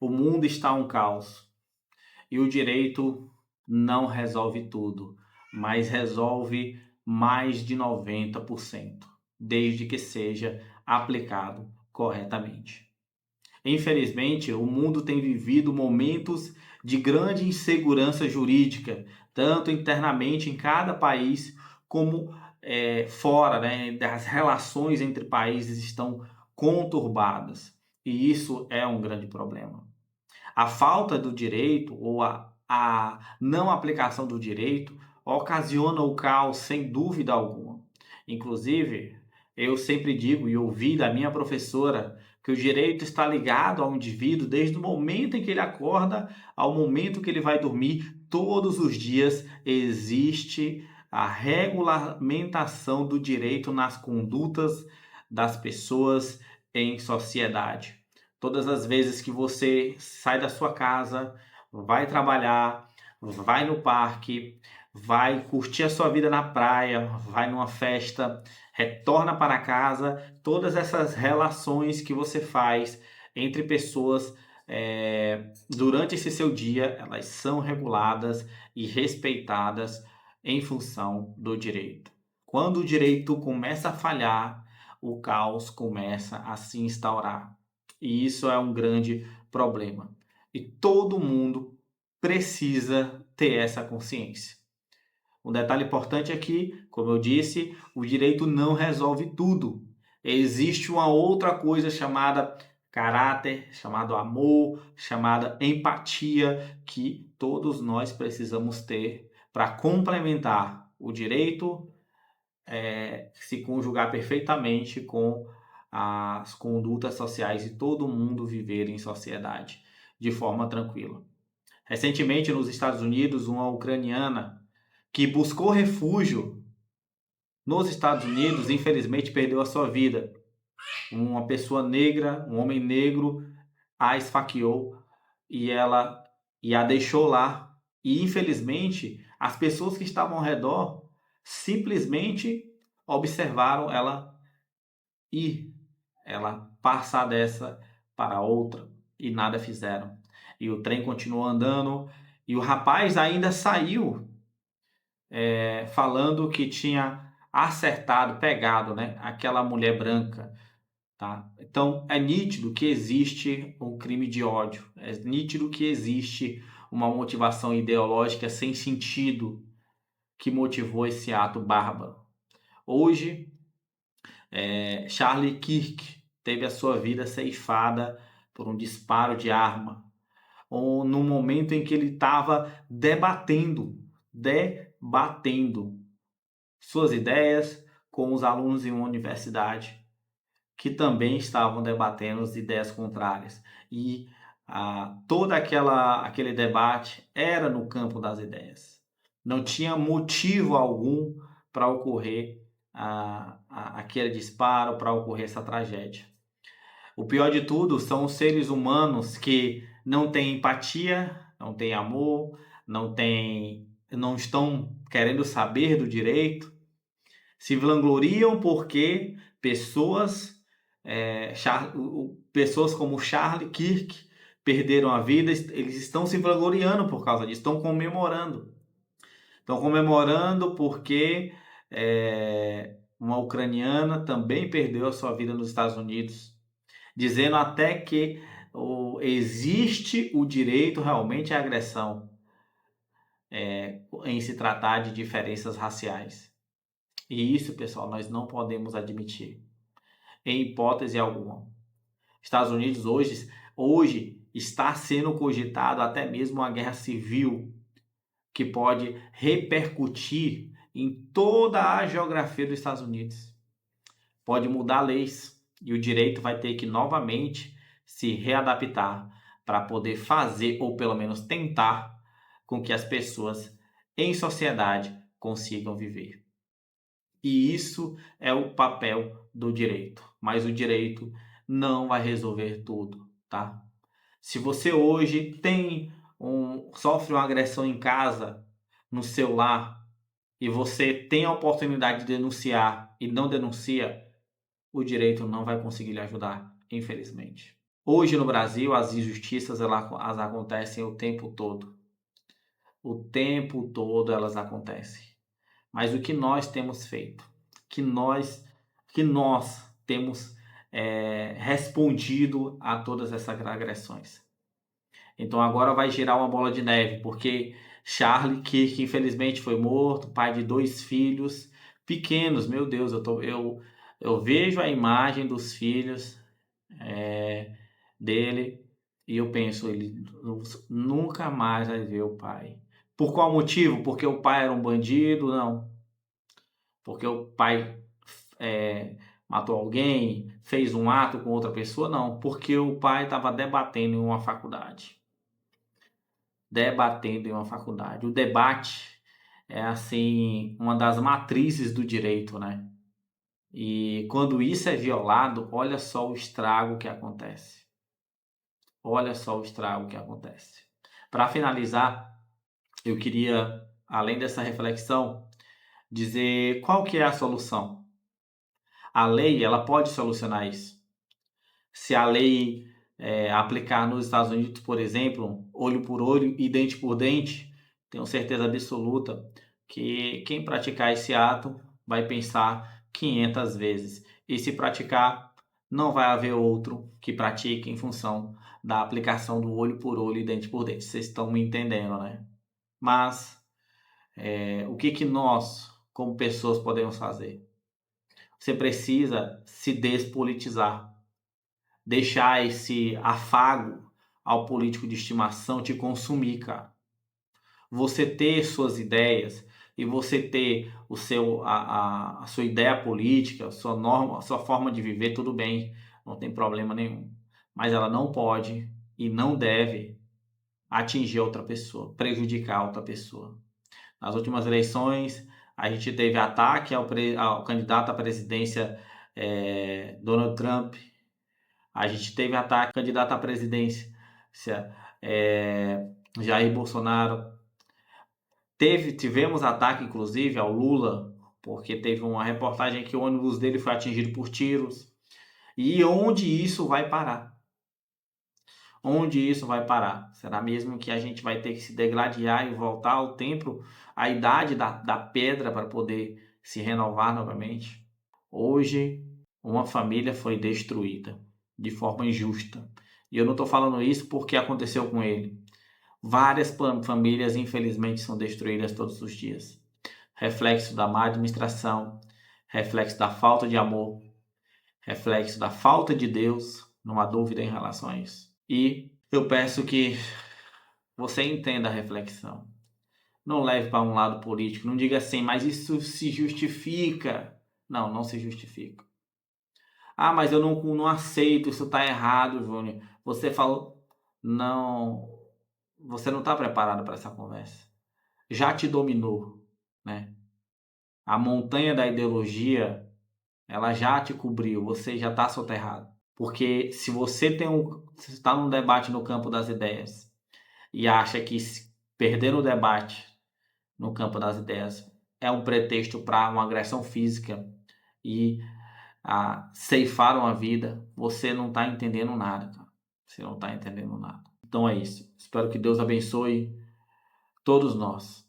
O mundo está um caos e o direito não resolve tudo, mas resolve mais de 90%, desde que seja aplicado corretamente. Infelizmente, o mundo tem vivido momentos de grande insegurança jurídica, tanto internamente em cada país, como fora, né? As relações entre países estão conturbadas. E isso é um grande problema. A falta do direito ou a não aplicação do direito ocasiona o caos sem dúvida alguma. Inclusive, eu sempre digo e ouvi da minha professora que o direito está ligado ao indivíduo desde o momento em que ele acorda ao momento que ele vai dormir. Todos os dias existe a regulamentação do direito nas condutas das pessoas em sociedade. Todas as vezes que você sai da sua casa, vai trabalhar, vai no parque, vai curtir a sua vida na praia, vai numa festa, retorna para casa, todas essas relações que você faz entre pessoas durante esse seu dia, elas são reguladas e respeitadas em função do direito. Quando o direito começa a falhar, o caos começa a se instaurar. E isso é um grande problema. E todo mundo precisa ter essa consciência. Um detalhe importante é que, como eu disse, o direito não resolve tudo. Existe uma outra coisa chamada caráter, chamado amor, chamada empatia, que todos nós precisamos ter para complementar o direito, se conjugar perfeitamente com as condutas sociais e todo mundo viver em sociedade de forma tranquila. Recentemente, nos Estados Unidos, uma ucraniana que buscou refúgio nos Estados Unidos, infelizmente perdeu a sua vida. Uma pessoa negra, um homem negro, a esfaqueou e ela e a deixou lá. E infelizmente, as pessoas que estavam ao redor simplesmente observaram ela ir, ela passar dessa para outra e nada fizeram. E o trem continuou andando e o rapaz ainda saiu falando que tinha acertado, pegado, né, aquela mulher branca, tá? Então é nítido que existe um crime de ódio, é nítido que existe uma motivação ideológica sem sentido que motivou esse ato bárbaro. Hoje, Charlie Kirk teve a sua vida ceifada por um disparo de arma, ou no momento em que ele estava debatendo suas ideias com os alunos em uma universidade que também estavam debatendo as ideias contrárias. E todo aquele debate era no campo das ideias. Não tinha motivo algum para ocorrer aquele disparo, para ocorrer essa tragédia. O pior de tudo são os seres humanos que não têm empatia, não têm amor, não estão querendo saber do direito, se vangloriam porque pessoas como Charlie Kirk perderam a vida, eles estão se vangloriando por causa disso, estão comemorando. Estão comemorando porque uma ucraniana também perdeu a sua vida nos Estados Unidos, dizendo até que existe o direito realmente à agressão em se tratar de diferenças raciais. E isso, pessoal, nós não podemos admitir, em hipótese alguma. Estados Unidos hoje está sendo cogitado até mesmo uma guerra civil que pode repercutir em toda a geografia dos Estados Unidos. Pode mudar leis e o direito vai ter que novamente se readaptar para poder fazer, ou pelo menos tentar, com que as pessoas em sociedade consigam viver. E isso é o papel do direito. Mas o direito não vai resolver tudo, tá? Se você hoje sofre uma agressão em casa, no seu lar, e você tem a oportunidade de denunciar e não denuncia, o direito não vai conseguir lhe ajudar, infelizmente. Hoje no Brasil, as injustiças elas acontecem o tempo todo. O tempo todo elas acontecem. Mas o que nós temos feito? Que nós, que nós temos respondido a todas essas agressões? Então agora vai girar uma bola de neve, porque Charlie Kirk infelizmente foi morto, pai de 2 filhos pequenos. Meu Deus, eu vejo a imagem dos filhos é, dele e eu penso, ele nunca mais vai ver o pai. Por qual motivo? Porque o pai era um bandido? Não. Porque o pai é, matou alguém, fez um ato com outra pessoa? Não. Porque o pai estava debatendo em uma faculdade. Debatendo em uma faculdade. O debate é assim uma das matrizes do direito, né? E quando isso é violado, olha só o estrago que acontece. Olha só o estrago que acontece. Para finalizar, eu queria, além dessa reflexão, dizer qual que é a solução. A lei, ela pode solucionar isso. Se a lei aplicar nos Estados Unidos, por exemplo, olho por olho e dente por dente, tenho certeza absoluta que quem praticar esse ato vai pensar 500 vezes. E se praticar, não vai haver outro que pratique em função da aplicação do olho por olho e dente por dente. Vocês estão me entendendo, né? Mas o que que nós, como pessoas, podemos fazer? Você precisa se despolitizar, deixar esse afago ao político de estimação te consumir, cara. Você ter suas ideias e você ter a sua ideia política, a sua norma, a sua forma de viver, tudo bem, não tem problema nenhum. Mas ela não pode e não deve atingir outra pessoa, prejudicar outra pessoa. Nas últimas eleições, a gente teve ataque ao candidato à presidência Donald Trump. A gente teve ataque ao candidato à presidência Jair Bolsonaro. Tivemos ataque, inclusive, ao Lula, porque teve uma reportagem que o ônibus dele foi atingido por tiros. E onde isso vai parar? Onde isso vai parar? Será mesmo que a gente vai ter que se degladiar e voltar ao tempo, à idade da pedra para poder se renovar novamente? Hoje, uma família foi destruída de forma injusta. E eu não estou falando isso porque aconteceu com ele. Várias famílias, infelizmente, são destruídas todos os dias. Reflexo da má administração, reflexo da falta de amor, reflexo da falta de Deus, não há dúvida em relação a isso. E eu peço que você entenda a reflexão. Não leve para um lado político, não diga assim, mas isso se justifica. Não, não se justifica. Ah, mas eu não aceito, isso está errado, Júnior. Você falou. Não, você não está preparado para essa conversa. Já te dominou, né? A montanha da ideologia, ela já te cobriu, você já está soterrado. Porque se você está num debate no campo das ideias e acha que perder no debate no campo das ideias é um pretexto para uma agressão física e ceifar uma vida, você não está entendendo nada, cara. Você não está entendendo nada. Então é isso. Espero que Deus abençoe todos nós.